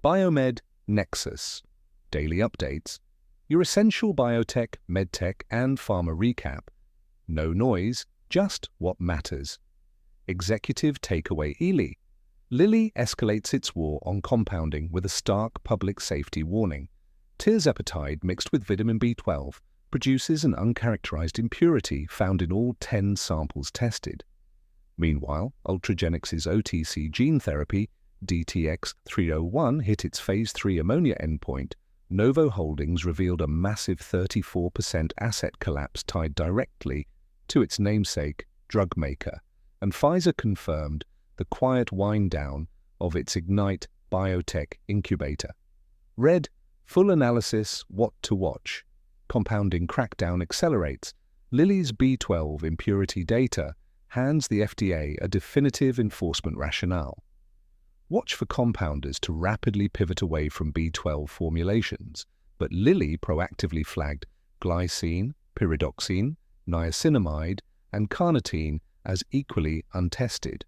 Biomed Nexus. Daily updates. Your essential biotech, medtech, and pharma recap. No noise, just what matters. Executive takeaway Lilly. Lilly escalates its war on compounding with a stark public safety warning. Tirzepatide mixed with vitamin B12 produces an uncharacterized impurity found in all 10 samples tested. Meanwhile, Ultragenyx's OTC gene therapy, DTX301, hit its Phase 3 ammonia endpoint. Novo Holdings revealed a massive 34% asset collapse tied directly to its namesake drug maker, and Pfizer confirmed the quiet wind-down of its Ignite biotech incubator. Red, full analysis, what to watch. Compounding Crackdown accelerates. Lilly's B12 impurity data hands the FDA a definitive enforcement rationale. Watch for compounders to rapidly pivot away from B12 formulations, but Lilly proactively flagged glycine, pyridoxine, niacinamide, and carnitine as equally untested.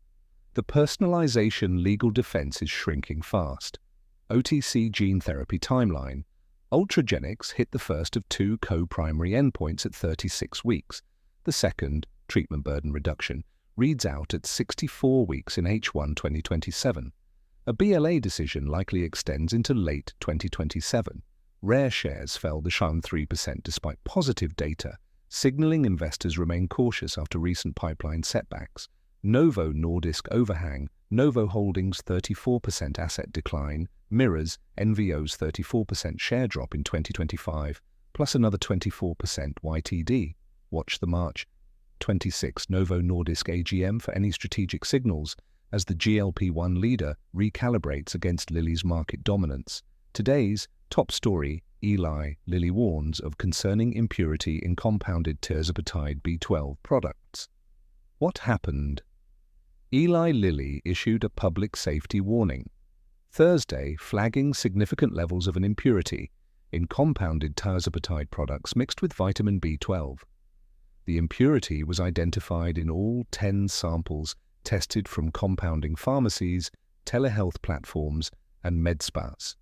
The personalization legal defense is shrinking fast. OTC gene therapy timeline. Ultragenyx hit the first of 2 co-primary endpoints at 36 weeks. The second, treatment burden reduction, reads out at 64 weeks in H1 2027. A BLA decision likely extends into late 2027. Rare shares fell to 3% despite positive data, signaling investors remain cautious after recent pipeline setbacks. Novo Nordisk overhang. Novo Holdings' 34% asset decline mirrors NVO's 34% share drop in 2025, plus another 24% YTD. Watch the March 26 Novo Nordisk AGM for any strategic signals as the GLP-1 leader recalibrates against Lilly's market dominance. Today's top story, Lilly warns of concerning impurity in compounded tirzepatide B12 products. What happened? Lilly issued a public safety warning Thursday, flagging significant levels of an impurity in compounded tirzepatide products mixed with vitamin B12. The impurity was identified in all 10 samples tested from compounding pharmacies, telehealth platforms, and med spas.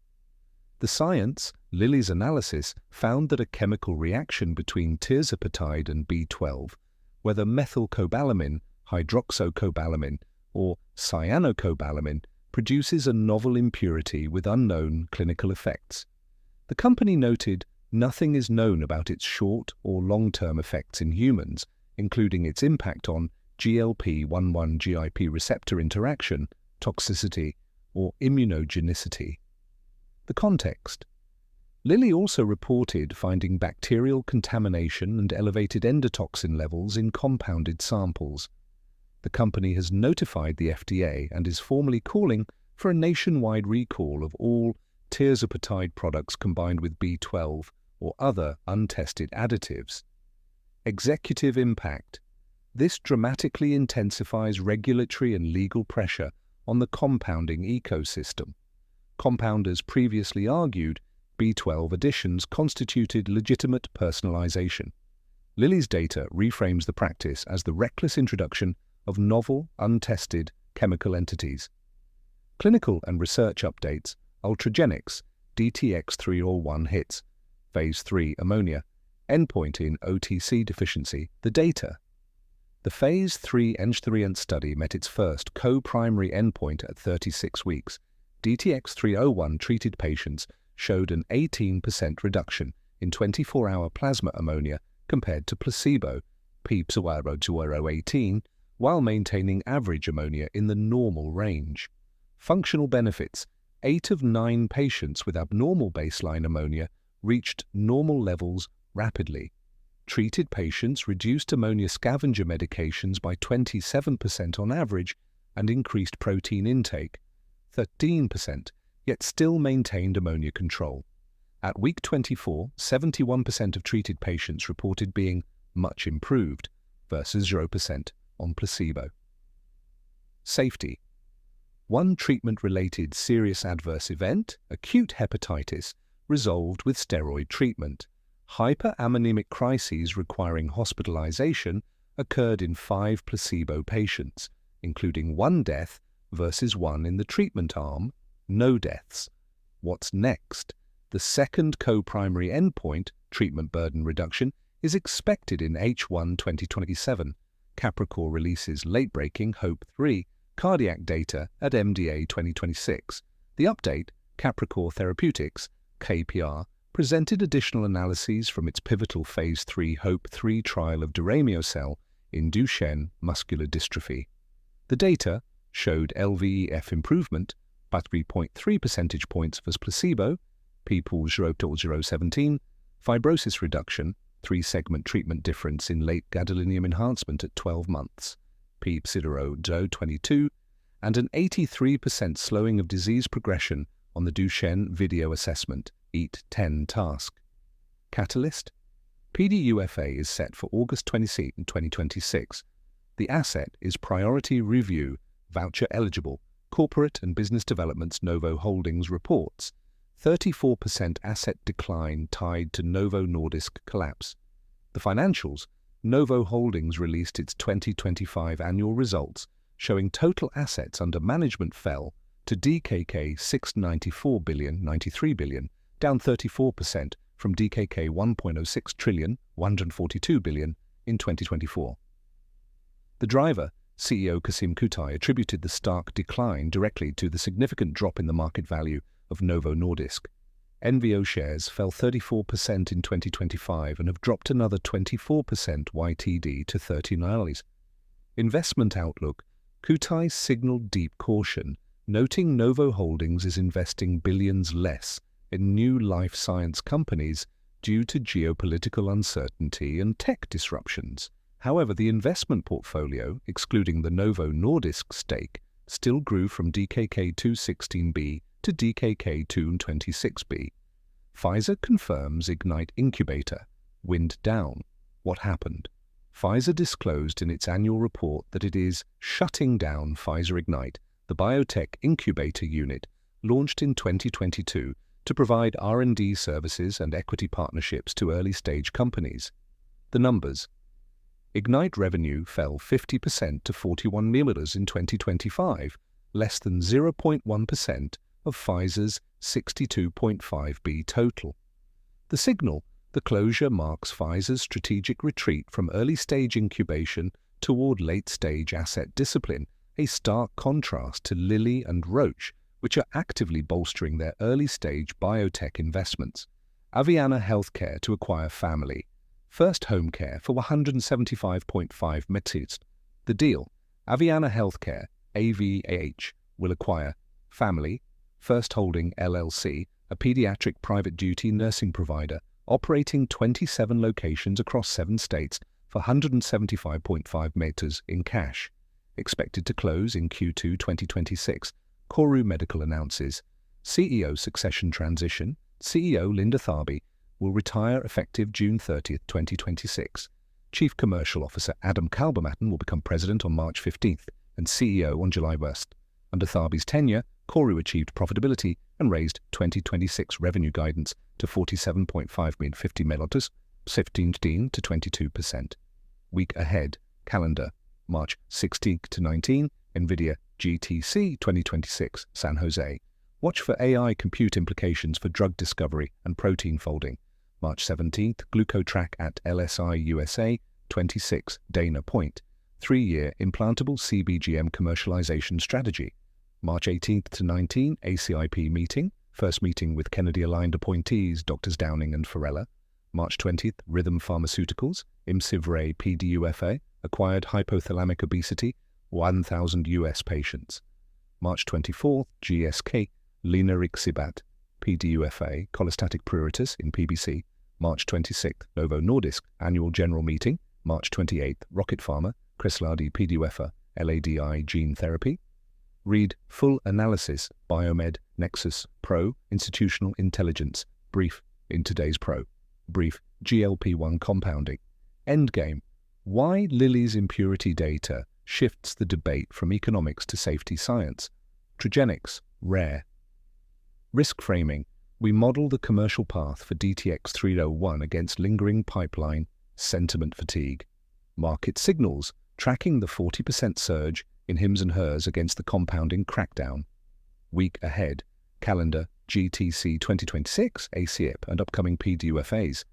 The science, Lilly's analysis, found that a chemical reaction between tirzepatide and B12, whether methylcobalamin, hydroxycobalamin, or cyanocobalamin, produces a novel impurity with unknown clinical effects. The company noted nothing is known about its short or long-term effects in humans, including its impact on GLP-1/GIP receptor interaction, toxicity, or immunogenicity. The context. Lilly also reported finding bacterial contamination and elevated endotoxin levels in compounded samples. The company has notified the FDA and is formally calling for a nationwide recall of all tirzepatide products combined with B12 or other untested additives. Executive impact. This dramatically intensifies regulatory and legal pressure on the compounding ecosystem. Compounders previously argued B12 additions constituted legitimate personalization. Lilly's data reframes the practice as the reckless introduction of novel, untested chemical entities. Clinical and research updates. Ultragenyx, DTX301 hits, Phase 3 ammonia, endpoint in OTC deficiency. The data. The Phase 3 Enchtheriant study met its first co-primary endpoint at 36 weeks. DTX301 treated patients showed an 18% reduction in 24-hour plasma ammonia compared to placebo, P0.018, while maintaining average ammonia in the normal range. Functional benefits. 8 of 9 patients with abnormal baseline ammonia reached normal levels rapidly. Treated patients reduced ammonia scavenger medications by 27% on average and increased protein intake, 13%, yet still maintained ammonia control. At week 24, 71% of treated patients reported being much improved versus 0% on placebo. Safety. One treatment-related serious adverse event, acute hepatitis, resolved with steroid treatment. Hyperammonemic crises requiring hospitalization occurred in 5 placebo patients, including 1 death versus 1 in the treatment arm, no deaths. What's next? The second co-primary endpoint, treatment burden reduction, is expected in H1 2027. Capricor releases late-breaking HOPE-3 cardiac data at MDA 2026. The update, Capricor Therapeutics, KPR, presented additional analyses from its pivotal Phase 3 HOPE-3 trial of doramyocel in Duchenne muscular dystrophy. The data showed LVEF improvement by 3.3 percentage points versus placebo, p-0.017, fibrosis reduction, 3-segment treatment difference in late gadolinium enhancement at 12 months, p-0.022, and an 83% slowing of disease progression on the Duchenne Video Assessment EAT-10 task. Catalyst? PDUFA is set for August 26, 2026. The asset is Priority Review, voucher eligible. Corporate and Business Development's Novo Holdings reports 34% asset decline tied to Novo Nordisk collapse. The financials, Novo Holdings released its 2025 annual results, showing total assets under management fell to DKK 694 billion, 93 billion, down 34% from DKK 1.06 trillion, 142 billion in 2024. The driver, CEO Kasim Kutai, attributed the stark decline directly to the significant drop in the market value of Novo Nordisk. NVO shares fell 34% in 2025 and have dropped another 24% YTD to 39. Investment outlook, Kutai signaled deep caution, noting Novo Holdings is investing billions less in new life science companies due to geopolitical uncertainty and tech disruptions. However, the investment portfolio, excluding the Novo Nordisk stake, still grew from DKK 216B to DKK 226B. Pfizer confirms Ignite incubator, wind down. What happened? Pfizer disclosed in its annual report that it is shutting down Pfizer Ignite, the biotech incubator unit launched in 2022 to provide R&D services and equity partnerships to early-stage companies. The numbers. Ignite revenue fell 50% to $41 million in 2025, less than 0.1% of Pfizer's 62.5B total. The signal, the closure marks Pfizer's strategic retreat from early-stage incubation toward late-stage asset discipline, a stark contrast to Lilly and Roche, which are actively bolstering their early-stage biotech investments. Aviana Healthcare to acquire Family. First Home Care for 175.5 million. The deal, Aviana Healthcare, AVAH, will acquire Family, First Holding LLC, a pediatric private duty nursing provider operating 27 locations across 7 states for 175.5 million in cash. Expected to close in Q2 2026, Koru Medical announces CEO succession transition. CEO Linda Tharby will retire effective June 30, 2026. Chief Commercial Officer Adam Kalbermatten will become president on March 15th and CEO on July 1st. Under Tharby's tenure, Koru achieved profitability and raised 2026 revenue guidance to 47.5 million, 50 million, 15% to 22%. Week ahead, calendar, March 16 to 19, NVIDIA GTC 2026, San Jose. Watch for AI compute implications for drug discovery and protein folding. March 17th, GlucoTrack at LSI USA 26, Dana Point. 3-year implantable CBGM commercialization strategy. March 18th to 19, ACIP meeting. First meeting with Kennedy-aligned appointees, Drs. Downing and Farella. March 20th, Rhythm Pharmaceuticals, Imcivree PDUFA, acquired hypothalamic obesity, 1,000 US patients. March 24th, GSK, Linerixibat, PDUFA, cholestatic pruritus in PBC. March 26th, Novo Nordisk, annual general meeting. March 28th, Rocket Pharma, Kresladi PDUFA, LADI gene therapy. Read full analysis, Biomed, Nexus, Pro, Institutional Intelligence, brief in today's Pro. Brief, GLP-1 compounding. Endgame, why Lilly's impurity data shifts the debate from economics to safety science. Ultragenyx, rare. Risk framing, we model the commercial path for DTX301 against lingering pipeline sentiment fatigue. Market signals, tracking the 40% surge in Hims and Hers against the compounding crackdown. Week ahead, calendar, GTC 2026, ACIP, and upcoming PDUFAs.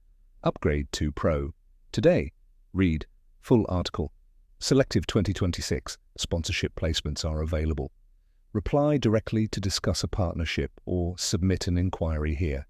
Upgrade to Pro. Today, read full article. Selective 2026 sponsorship placements are available. Reply directly to discuss a partnership or submit an inquiry here.